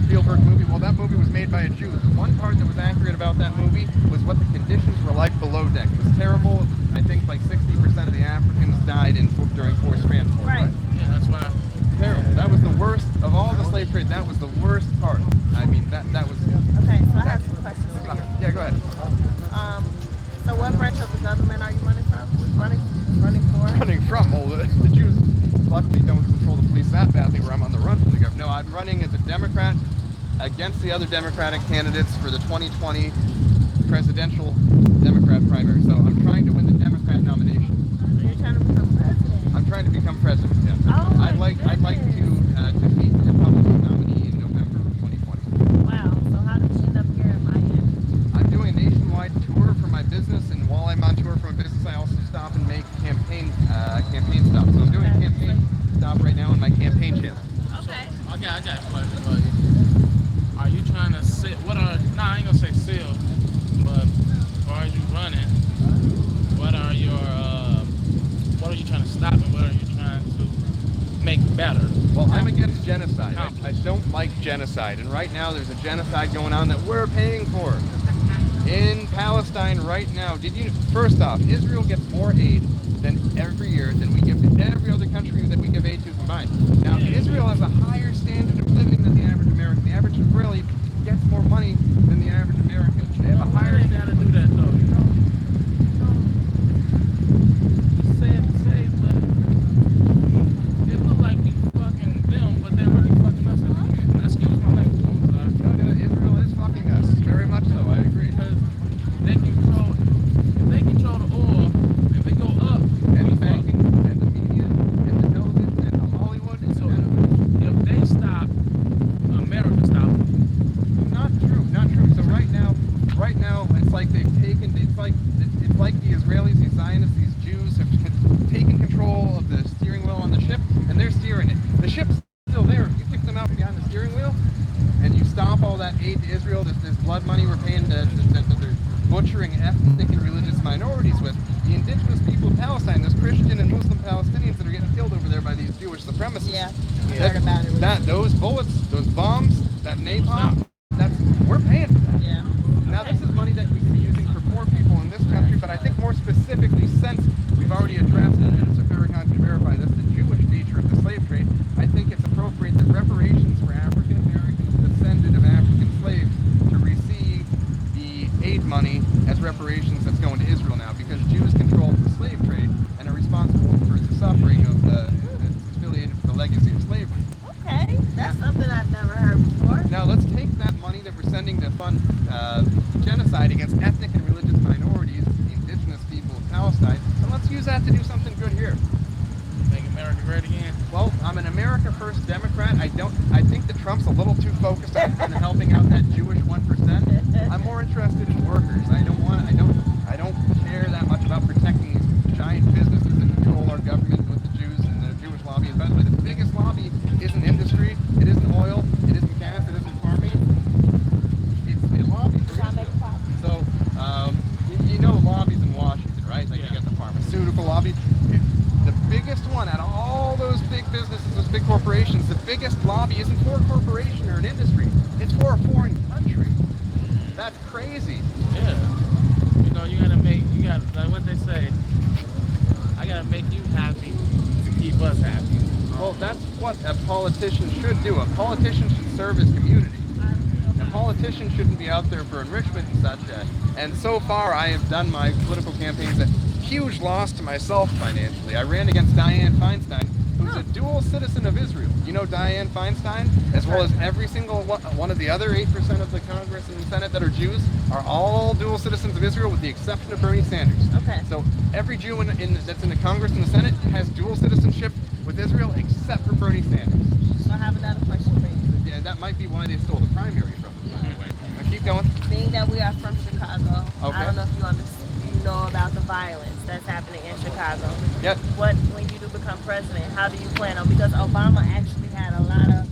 Spielberg movie. Well, that movie was made by a Jew. The one part that was accurate about that movie was what the conditions were like below deck. It was terrible. I think like 60% of the Africans died during forced transport. Right. Yeah, that's why. Terrible. That was the worst of all the slave trade. That was the worst part. I mean, that was. Okay, so I have some questions for you. Yeah, go ahead. So what branch of the government are you running from? Running for? Running from? Well, the Jews luckily don't control the police that badly where I'm on the run from the government. No, I'm running as a Democrat against the other Democratic candidates for the 2020 presidential Democrat primary. So I'm trying to win the Democrat nomination. So you're trying to become president? I'm trying to become president. Yes. Oh, I'd like to defeat the Republican nominee in November of 2020. Wow. So how did you end up here in Miami? I'm doing a nationwide tour for my business, and while I'm on tour for my business, I also stop and make campaign stops. So I'm doing a campaign stop right now on my campaign channel. Okay. I got a question for you. Are you trying to sit? I ain't gonna say seal, but as far as you running, what are you trying to stop and what are you trying to make better? Well, I'm against genocide. I don't like genocide, and right now there's a genocide going on that we're paying for in Palestine right now. First off, Israel gets more aid than every year than we give to every other country that we give aid to combined. Now, Israel has a higher standard of living than the average American. The average Israeli gets more money than the average American. They have a higher standard of living. It look like we fucking them, but they're really fucking us. Excuse my language. Israel is fucking us. Very much so, I agree. Because if they control the oil, if they go up, And the banking, and the media, and the television, and the Hollywood, and so if they stop, America stops. Not true. So right now, it's like they've taken, it's like the Israelis, the Zionists, these Jews have taken control of the steering wheel on the ship, and they're steering it. The ship's still there. You kick them out behind the steering wheel, and you stop all that aid to Israel, this blood money we're paying that they're butchering ethnic and religious minorities with. The indigenous people of Palestine, those Christian and Muslim Palestinians that are getting killed over there by these Jewish supremacists. Yeah. Heard about it. Those bullets, those bombs, that napalm, we're paying for that. Yeah. Now, this is money that we could be using for poor people in this country, but I think more specifically, since we've already addressed it, and Mr. Farrakhan can verify this, the Jewish nature of the slave trade, I think it's appropriate that reparations for African Americans descended of African slaves to receive the aid money as reparations that's going to Israel now, because Jews control the slave trade and are responsible for the suffering of that's affiliated with the legacy of slavery. Okay. That's something I've never heard before. Now let's take that money that we're sending to fund genocide against ethnic and religious minorities, the indigenous people of Palestine, and let's use that to do something good here. Make America great again. Well, I'm an America First Democrat. I think that Trump's a little too focused on helping out that Jewish 1%. I'm more interested in workers. I don't care that much about protecting these giant businesses that control our government with the Jews and the Jewish lobby. And by the way, the biggest lobby isn't industry, it isn't oil, it isn't gas, it isn't farming. It's lobby for Israel. So, you know lobbies in Washington, right? Like you got the pharmaceutical lobby. The biggest one out of all those big businesses, those big corporations, the biggest lobby isn't for a corporation or an industry. It's for a foreign country. That's crazy. Yeah. Like what they say, I gotta make you happy to keep us happy. Well, that's what a politician should do. A politician should serve his community. A politician shouldn't be out there for enrichment and such. And so far, I have done my political campaigns at huge loss to myself financially. I ran against Dianne Feinstein, who's a dual citizen of Israel. You know Dianne Feinstein, as well as every single one of the other 8% of the Congress and Senate that are Jews, are all dual citizens of Israel, with the exception of Bernie Sanders. Okay. So every Jew that's in the Congress and the Senate has dual citizenship with Israel, except for Bernie Sanders. So I have another question for you. Yeah, that might be why they stole the primary from them, by the way. Now keep going. Being that we are from Chicago, Okay. I don't know if you know about the violence that's happening in Chicago. Yep. When you do become president, how do you plan on? Because Obama actually had a lot of.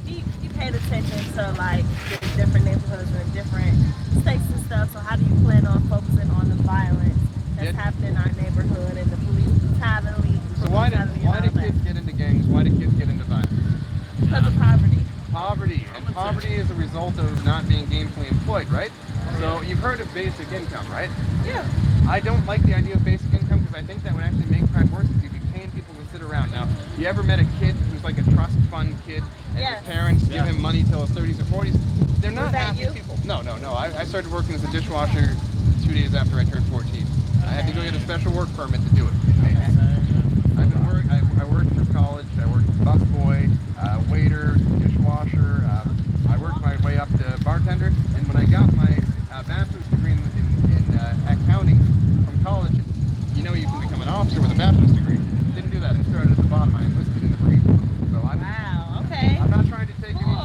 He paid attention to like the different neighborhoods and different states and stuff. So how do you plan on focusing on the violence that's Yeah. happening in our neighborhood and the police brutality? So why do kids get into gangs? Why do kids get into violence? Because of poverty. Poverty, and poverty is a result of not being gainfully employed, right? So you've heard of basic income, right? Yeah. I don't like the idea of basic income because I think that would actually make crime worse if you'd be paying people to sit around. Now, you ever met a kid who's like a trust fund kid and Yes. his parents give him money till his 30s or 40s? They're not Was that happy you? people. No. I started working as a dishwasher 2 days after I turned 14. I had to go get a special work permit to do it. I worked for college. I worked as busboy, waiter, dishwasher. I worked my way up to bartender. And when I got my bachelor's degree in accounting from college, you know you can become an officer with a bachelor's degree. Didn't do that. I started at the bottom. I enlisted in the Marine Corps. So Wow. Okay. I'm not trying to take any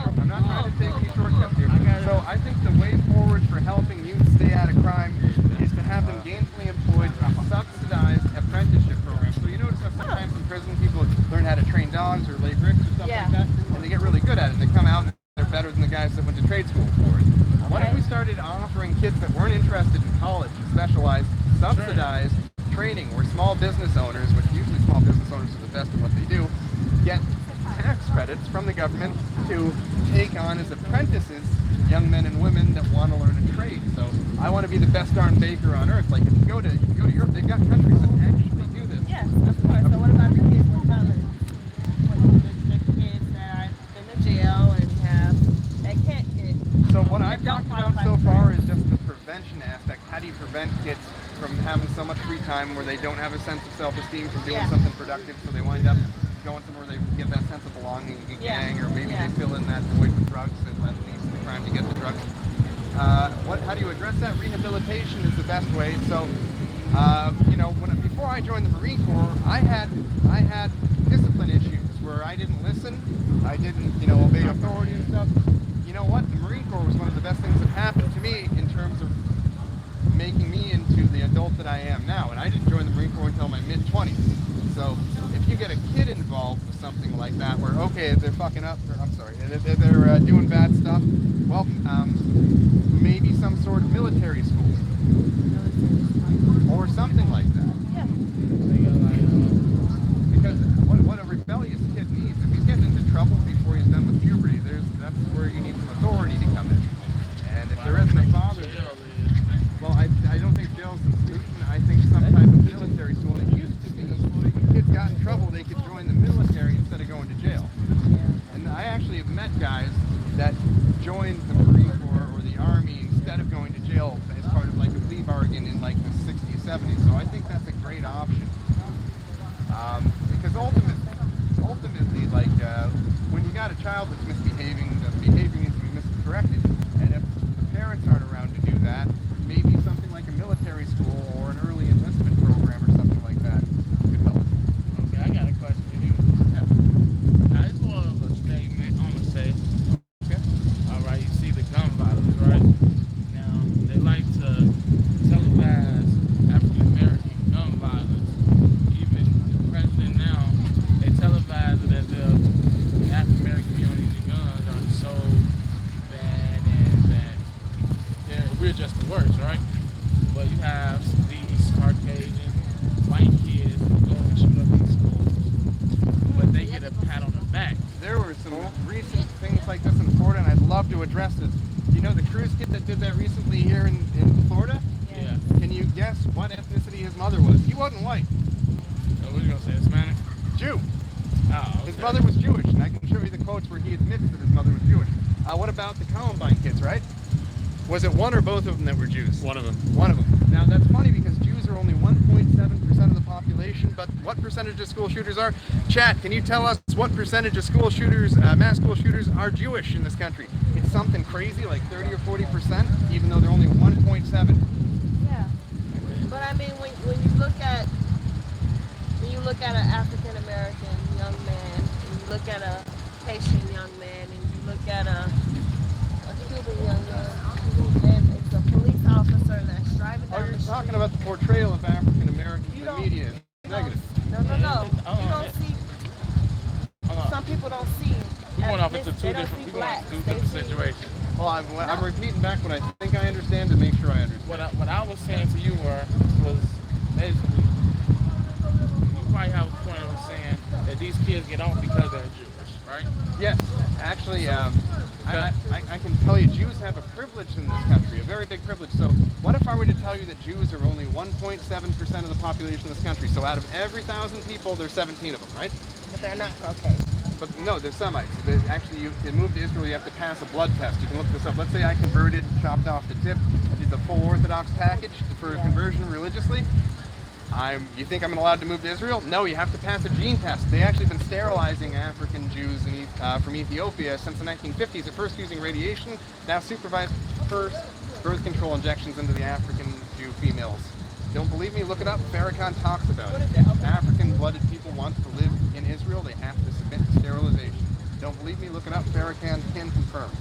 shortcuts here. So I think the way forward for helping youth stay out of crime is to have them gainfully employed, subsidized apprenticeship programs. So you notice that sometimes in prison people learn how to train dogs or lay bricks or stuff like that, and they get really good at it. They come out and they're better than the guys that went to trade school for it. What if we started offering kids that weren't interested in college, specialized, subsidized training where small business owners, which usually small business owners are the best at what they do, get tax credits from the government to take on as apprentices young men and women that want to learn a trade. So I want to be the best darn baker on earth. Like if you go to Europe, they've got countries that actually do this. Yes, of course. So what about the kids with colors? The kids that are in the jail and they can't get. So what I've talked about so far is just the prevention aspect. How do you prevent kids from having so much free time where they don't have a sense of self-esteem from doing something productive, so they wind up going somewhere they get that sense of belonging in a gang, or maybe they fill in that void with drugs and that leads to the crime to get the drugs. How do you address that? Rehabilitation is the best way. So, before I joined the Marine Corps, I had discipline issues where I didn't listen, I didn't, obey authority and stuff. You know what? The Marine Corps was one of the best things that happened to me in terms of making me into the adult that I am now. And I didn't join the Marine Corps until my mid-20s. So if you get a kid involved with something like that, where they're fucking up, they're doing bad stuff, well, maybe some sort of military school or something like that. Because what a rebellious kid needs, if he's getting into trouble before he's done with puberty, that's where you need some authority to come in. And if there isn't a father, well, I don't think jail's the solution. I think some type of military school. It used to be when kids got in trouble, they could join the military instead of going to jail. And I actually have met guys that joined the Marine Corps or the Army instead of going to jail as part of like a plea bargain in like the 60s, 70s. So I think that's a great option. Because ultimately, like when you got a child that's misbehaving, the behavior needs to be miscorrected. And if the parents aren't around to do that, maybe something like a military school or an early enlistment program or something like that could help. Okay, I got a question for you. Now, it's more of a statement, I'm going to say. Okay. All right, you see the gun violence, right? Now, they like to televise African-American gun violence. Even the president now, they televise it as if the African-American community, the guns are so bad and that we're just the worst, right? But you have these Caucasian white kids who go and shoot up these schools, but they get a pat on the back. There were some recent things like this in Florida, and I'd love to address this. You know the cruise kid that did that recently here in Florida? Yeah. Can you guess what ethnicity his mother was? He wasn't white. So what are you gonna say, Hispanic? Jew. Oh, okay. His mother was Jewish, and I can show you the quotes where he admits that his mother was Jewish. What about the Columbine kids, right? Was it one or both of them that were Jews? One of them. One of them. Now that's funny because Jews are only 1.7% population, but what percentage of school shooters are? Chat, can you tell us what percentage of school shooters, mass school shooters, are Jewish in this country? It's something crazy, like 30 or 40%, even though they're only 1.7. Yeah. But I mean, when you look at an African American young man, and you look at a Haitian young man, and you look at a Cuban young man, and it's a police officer that's driving Oh, down you're the talking street. about the portrayal of African Americans in You the don't- media is negative. No. Oh, You don't see. Hold on. Some people don't see. We're going off into ethnic- two they don't different. see We're going blacks. off two They different see- situations. Well, I'm repeating back what I think I understand to make sure I understand. What I was saying to you was basically you probably have a point of saying that these kids get off because they're Jewish, right? Yes, actually, I can tell you Jews have a privilege in this country, a very big privilege. So what if I were to tell you that Jews are only 1.7% of the population of this country? So out of every 1,000 people, there's 17 of them, right? But they're not Caucasian. But no, they're Semites. Actually, to move to Israel, you have to pass a blood test. You can look this up. Let's say I converted, chopped off the tip, I did the full Orthodox package for conversion religiously. You think I'm allowed to move to Israel? No, you have to pass a gene test. They actually been sterilizing African Jews from Ethiopia since the 1950s. At first using radiation, now supervised first birth control injections into the African Jew females. Don't believe me? Look it up. Farrakhan talks about it. If African-blooded people want to live in Israel, they have to submit to sterilization. Don't believe me? Look it up. Farrakhan can confirm.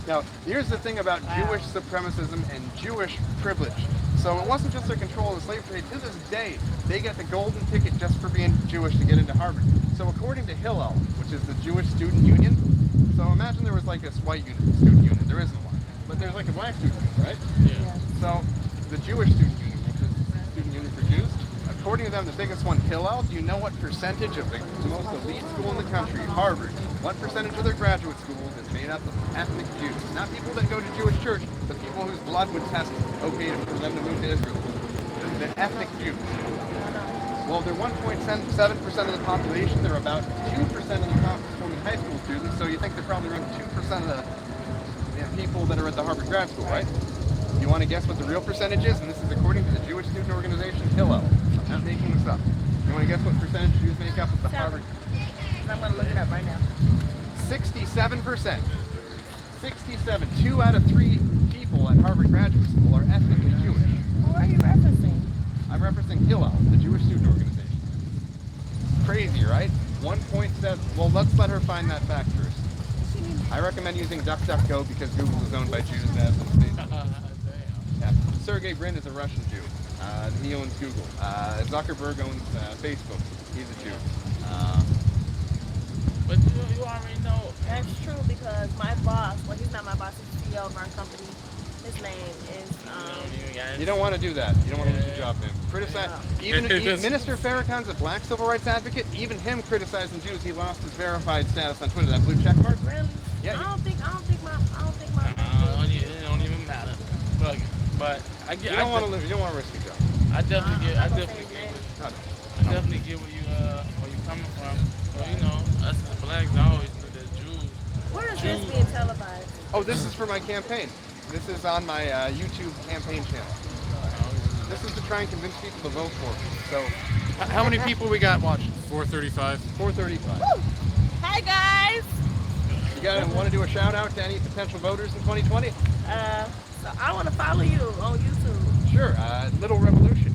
Now, here's the thing about Jewish supremacism and Jewish privilege. So it wasn't just their control of the slave trade. To this day, they get the golden ticket just for being Jewish to get into Harvard. So according to Hillel, which is the Jewish Student Union, so imagine there was like this white student union. There isn't one. But there's like a black student union, right? Yeah. So the Jewish Student Union, which is the student union for Jews, according to them, the biggest one, Hillel, do you know what percentage of the most elite school in the country, Harvard, what percentage of their graduate schools is made up of ethnic Jews? Not people that go to Jewish church, but people whose blood would test okay for them to move to Israel. The ethnic Jews. Well, they're 1.7% of the population. They're about 2% of the top performing high school students, so you think they're probably around 2% of the people that are at the Harvard grad school, right? You want to guess what the real percentage is? And this is according to the Jewish student organization, Hillel. I'm not making this up. You want to guess what percentage Jews make up of the Harvard? I'm going to look it up right now. 67%. 67. 2 out of 3 people at Harvard graduate school are ethnically Jewish. Who are you referencing? I'm referencing Hillel, the Jewish student organization. Crazy, right? 1.7. Well, let's let her find that fact first. I recommend using DuckDuckGo because Google is owned by Jews as of the state. Yeah. Sergey Brin is a Russian Jew. He owns Google. Zuckerberg owns Facebook. He's a Jew. But you already know. That's true because my boss, well, he's not my boss, he's the CEO of our company. His name is, You don't want to do that. You don't want to lose your job, man. Criticize. Even Minister Farrakhan's a black civil rights advocate. Even him criticizing Jews, he lost his verified status on Twitter. That blue check mark. really? Yeah. I don't think my. It don't even matter. But I get. You don't want to lose. You don't want to risk your job. I definitely get. I I'm definitely saying get. No, no. I definitely get where you coming from. Well, you know, us as blacks always knew that Jews. Where is this being televised? Oh, this is for my campaign. This is on my YouTube campaign channel. This is to try and convince people to vote for me. So, how many people we got watching? 435. 435. Woo! Hi guys. You guys want to do a shout out to any potential voters in 2020? So I want to follow you on YouTube. Sure. Little Revolution.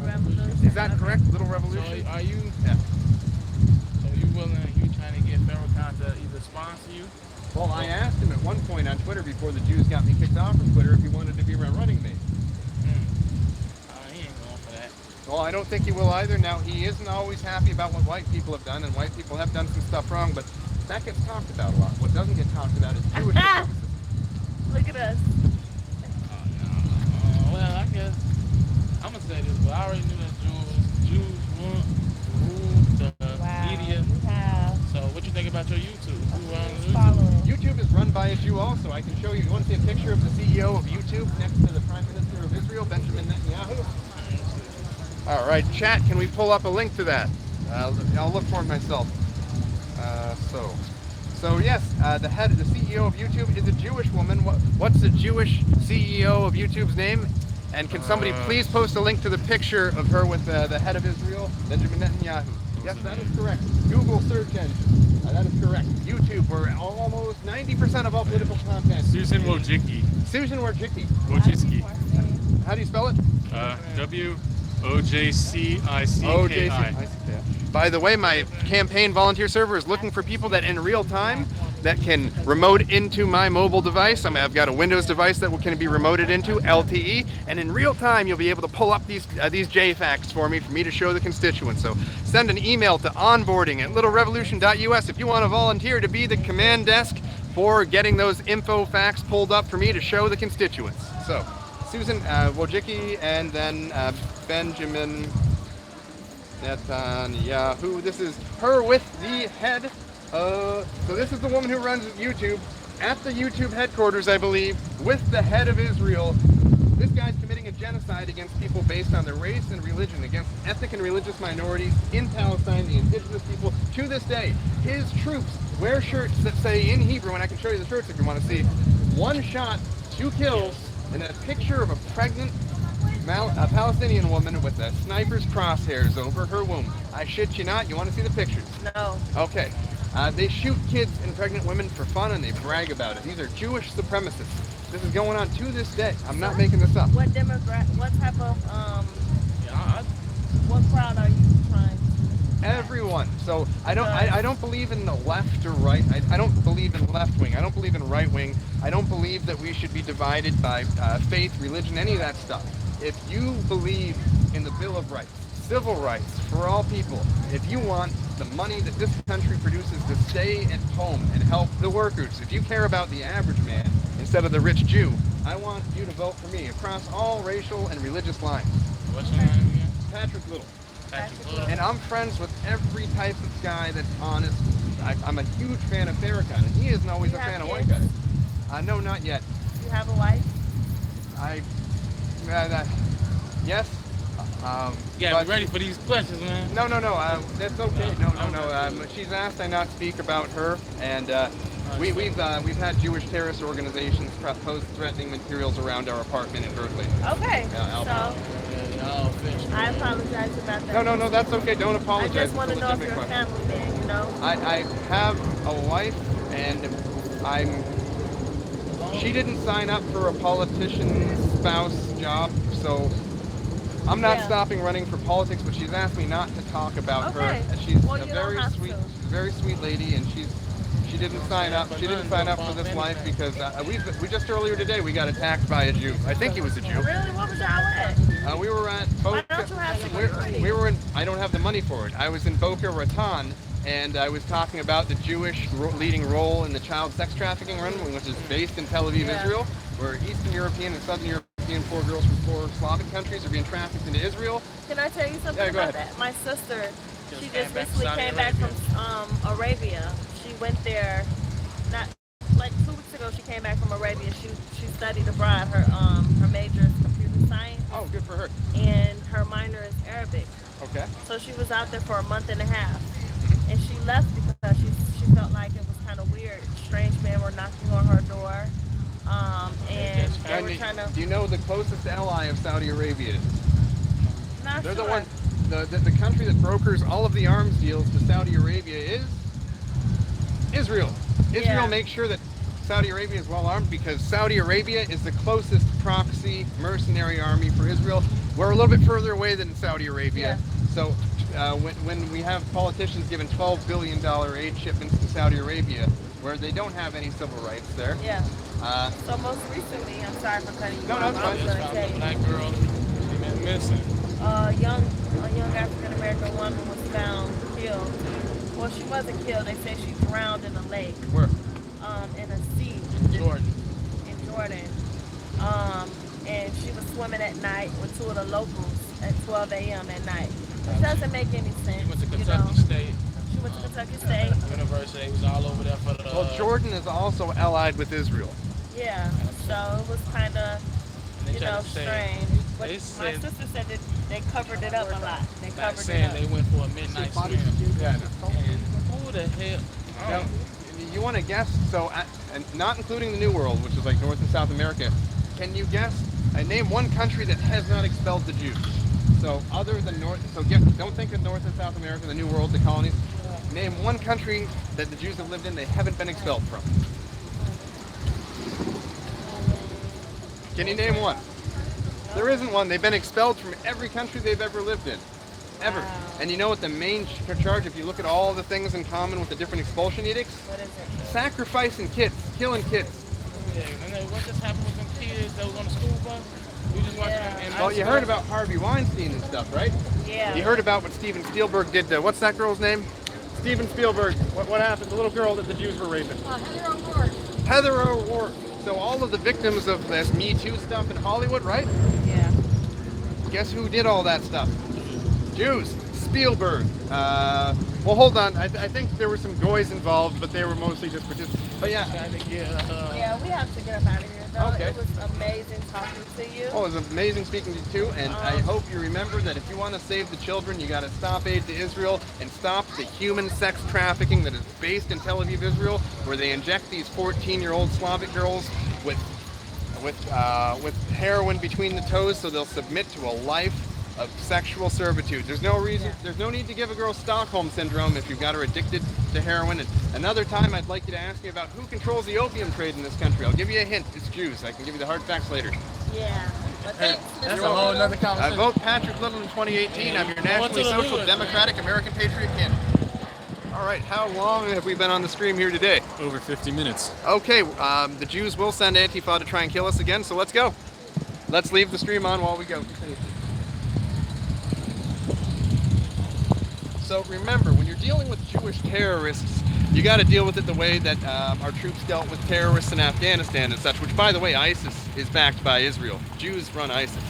Revolution. Is that correct? Little So Revolution. are you? Yeah. So you willing? You trying to get Farrakhan to either sponsor you? Well, I asked him at one point on Twitter before the Jews got me kicked off from Twitter if he wanted to be my running mate. He ain't going for that. Well, I don't think he will either. Now, he isn't always happy about what white people have done, and white people have done some stuff wrong, but that gets talked about a lot. What doesn't get talked about is Jewish supremacy. Look at us. Well, I guess I'm gonna say this, but I already knew that Jews rule the media. You have So what you think about your YouTube? Who runs YouTube? following. YouTube is run by a Jew also. I can show you. You want to see a picture of the CEO of YouTube next to the Prime Minister of Israel, Benjamin Netanyahu? All right, chat, can we pull up a link to that? I'll look for it myself. So yes, the CEO of YouTube is a Jewish woman. What's the Jewish CEO of YouTube's name? And can somebody please post a link to the picture of her with the head of Israel, Benjamin Netanyahu? Yes, that is correct. Google search engine. That is correct. YouTube, where almost 90% of all political content. Susan Wojcicki. Susan Wojcicki. Wojcicki. How do you spell it? WOJCICKI. By the way, my campaign volunteer server is looking for people that in real time that can remote into my mobile device. I've got a Windows device that can be remoted into, LTE, and in real time you'll be able to pull up these JFAQs for me to show the constituents. So send an email to onboarding@littlerevolution.us if you want to volunteer to be the command desk for getting those info facts pulled up for me to show the constituents. So Susan Wojcicki and then Benjamin Netanyahu. This is her with the head. So this is the woman who runs YouTube at the YouTube headquarters, I believe, with the head of Israel. This guy's committing a genocide against people based on their race and religion, against ethnic and religious minorities in Palestine, the indigenous people. To this day, his troops wear shirts that say in Hebrew, and I can show you the shirts if you want to see, 1 shot, 2 kills, and a picture of a pregnant Palestinian woman with a sniper's crosshairs over her womb. I shit you not. You want to see the pictures? No. Okay. They shoot kids and pregnant women for fun, and they brag about it. These are Jewish supremacists. This is going on to this day. I'm not making this up. What what type of what crowd are you trying to? Everyone. So I don't believe in the left or right. I don't believe in left wing. I don't believe in right wing. I don't believe that we should be divided by faith, religion, any of that stuff. If you believe in the Bill of Rights, civil rights for all people, if you want the money that this country produces to stay at home and help the workers, if you care about the average man instead of the rich Jew, I want you to vote for me across all racial and religious lines. What's your name again? Patrick Little. Patrick Little. And I'm friends with every type of guy that's honest. I'm a huge fan of Farrakhan, and he isn't always You a have fan of white kids? guys. No, not yet. You have a wife? Yes. Yeah, but be ready for these questions, man. No. That's okay. No. She's asked I not speak about her, and we've had Jewish terrorist organizations post threatening materials around our apartment in Berkeley. Okay. Alabama. So I apologize about that. No. That's okay. Don't I apologize. just want to It's a know if legitimate you're a question. family man, you know? I have a wife, and she didn't sign up for a politician's spouse job, so I'm not stopping running for politics, but she's asked me not to talk about her. And she's Well, a you don't very sweet lady, and she didn't sign up. She didn't sign up for this life because we just earlier today we got attacked by a Jew. I think he was a Jew. Really? What was y'all at? We were at Why Boca. don't you have security? We were in. I don't have the money for it. I was in Boca Raton, and I was talking about the Jewish leading role in the child sex trafficking ring, which is based in Tel Aviv, Israel, where Eastern European and Southern European 4 girls from 4 Slavic countries are being trafficked into Israel. Can I tell you something Yeah, go about ahead. that? My sister, she came just back recently from Saudi came back from Arabia. She went there, not like 2 weeks ago. She came back from Arabia. She studied abroad. Her major is computer science, Oh, good for her. and her minor is Arabic. Okay. So she was out there for a month and a half, and she left because she felt like it was kind of weird. Strange men were knocking on her door, and they were trying to. Do you know the closest ally of Saudi Arabia is? Not They're sure. the one. The country that brokers all of the arms deals to Saudi Arabia is Israel. Israel Yeah. makes sure that Saudi Arabia is well armed because Saudi Arabia is the closest proxy mercenary army for Israel. We're a little bit further away than Saudi Arabia. So when we have politicians giving $12 billion aid shipments to Saudi Arabia, where they don't have any civil rights there. Yeah. So most recently, I'm sorry for cutting you No, off. that's I was fine. going to tell you. Black girl, she been missing. A young African American woman was found killed. Well, she wasn't killed. They say she drowned in a lake, Where? in a sea Jordan. in Jordan. And she was swimming at night with 2 of the locals at 12 a.m. at night. Which doesn't make any sense. She went to you Kentucky know. State She went to Kentucky State. University. It was all over there for the. Well, Jordan is also allied with Israel. Yeah. So it was kind of, They you tried know, to say- strange. But they my said- sister said that they covered it up a lot. They Not covered it saying up. they went for a midnight swim. Yeah. And who the hell? Now, you want to guess? So, and not including the New World, which is like North and South America. Can you guess Name one country that has not expelled the Jews. So other than don't think of North and South America, the New World, the colonies. Name one country that the Jews have lived in they haven't been expelled from. Can you name one? There isn't one. They've been expelled from every country they've ever lived in. Ever. Wow. And you know what the main charge, if you look at all the things in common with the different expulsion edicts? What is it? Sacrificing kids, killing kids. Yeah, and then what just happened with them kids that was on the school bus? We just watched them. And Well, you heard about Harvey Weinstein and stuff, right? Yeah. You heard about what Steven Spielberg did to, what's that girl's name? Steven Spielberg. What happened? The little girl that the Jews were raping. Heather O'Rourke. Heather O'Rourke. So all of the victims of this Me Too stuff in Hollywood, right? Yeah. Guess who did all that stuff? Jews. Spielberg. Well, hold on. I think there were some goys involved, but they were mostly just participants. But yeah. Yeah, we have to get up out of here, though. Okay. It was amazing talking to you. Oh, it was amazing speaking to you too, and I hope you remember that if you want to save the children, you got to stop aid to Israel and stop the human sex trafficking that is based in Tel Aviv, Israel, where they inject these 14-year-old Slavic girls with heroin between the toes, so they'll submit to a life of sexual servitude. There's no reason, there's no need to give a girl Stockholm syndrome if you've got her addicted to heroin. And another time, I'd like you to ask me about who controls the opium trade in this country. I'll give you a hint. It's Jews. I can give you the hard facts later. Yeah. But thanks. That's a whole nother I conversation. vote Patrick Little in 2018. I'm your nationally to the social Lewis, democratic American patriot candidate. All right, how long have we been on the stream here today? Over 50 minutes. Okay, the Jews will send Antifa to try and kill us again, so let's go. Let's leave the stream on while we go. So remember, when you're dealing with Jewish terrorists, you got to deal with it the way that our troops dealt with terrorists in Afghanistan and such, which, by the way, ISIS is backed by Israel. Jews run ISIS.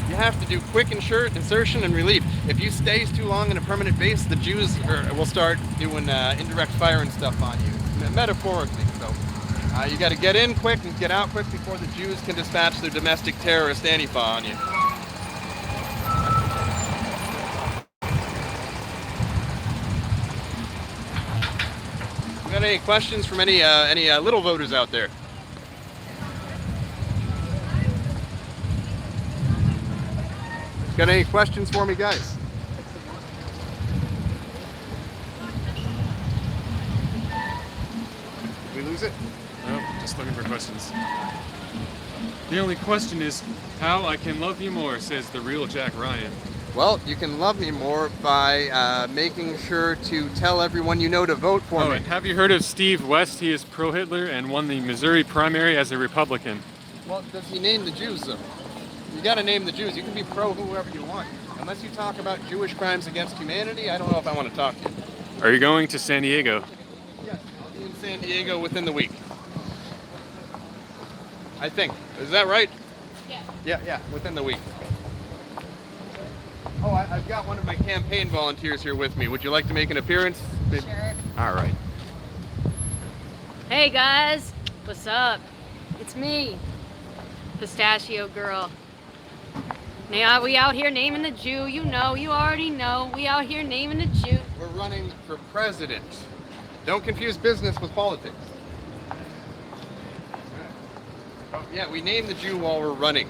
You have to do quick insertion and relief. If you stay too long in a permanent base, the Jews will start doing indirect fire and stuff on you, metaphorically. So you got to get in quick and get out quick before the Jews can dispatch their domestic terrorist Antifa on you. Got any questions from any little voters out there? Got any questions for me, guys? Did we lose it? Nope, just looking for questions. The only question is how I can love you more, says the real Jack Ryan. Well, you can love me more by making sure to tell everyone you know to vote for Oh, me. and have you heard of Steve West? He is pro-Hitler and won the Missouri primary as a Republican. Well, does he name the Jews, though? You got to name the Jews. You can be pro whoever you want. Unless you talk about Jewish crimes against humanity, I don't know if I want to talk to you. Are you going to San Diego? Yes, I'll be in San Diego within the week. I think. Is that right? Yeah. Yeah, within the week. Oh, I've got one of my campaign volunteers here with me. Would you like to make an appearance? Maybe- Sure. All right. Hey guys, what's up? It's me, Pistachio Girl. Now we out here naming the Jew. You know, you already know. We out here naming the Jew. We're running for president. Don't confuse business with politics. Oh, yeah, we name the Jew while we're running.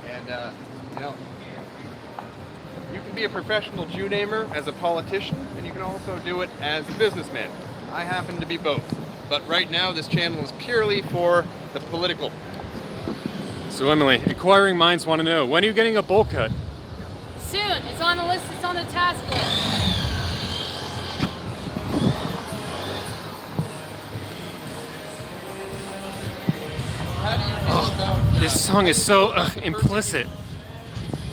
And, you know, you can be a professional Jew namer as a politician, and you can also do it as a businessman. I happen to be both. But right now, this channel is purely for the political. So Emily, inquiring minds want to know, when are you getting a bowl cut? Soon. It's on the list. It's on the task list. How do you feel about This song is so implicit.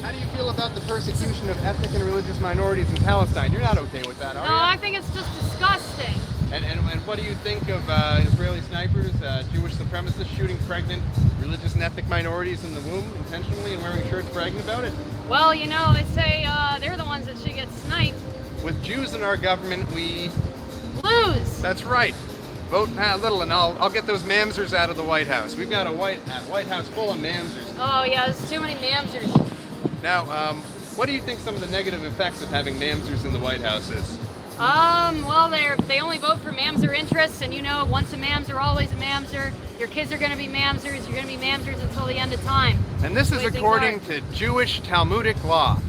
how do you feel about the persecution of ethnic and religious minorities in Palestine? You're not okay with that, are No, you? I think it's just disgusting. And what do you think of Israeli snipers, Jewish supremacists shooting pregnant religious and ethnic minorities in the womb intentionally and wearing shirts bragging about it? Well, you know, they say they're the ones that should get sniped. With Jews in our government, we... Lose. That's right. Vote Pat Little and I'll get those mamsers out of the White House. We've got a White House full of mamsers. Oh yeah, there's too many mamsers. Now, what do you think some of the negative effects of having mamsers in the White House is? Well, they only vote for Mamzer interests, and you know, once a Mamzer, always a Mamzer. Your kids are going to be Mamzers. You're going to be Mamzers until the end of time. And this is That's the way according things to Jewish Talmudic law.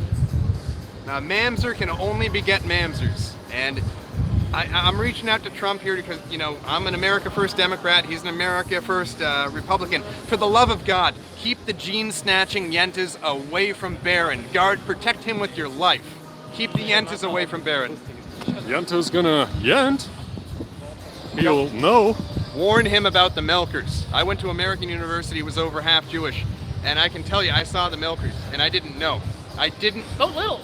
Now, Mamzer can only beget Mamzers. And I'm reaching out to Trump here because, you know, I'm an America First Democrat. He's an America First Republican. For the love of God, keep the gene-snatching Yentas away from Barron. Guard, protect him with your life. Keep the Yentas away from Barron. Yenta's gonna Yent. He'll know. Warn him about the milkers. I went to American University, was over half Jewish, and I can tell you, I saw the milkers, and I didn't know. I didn't. Go Lil.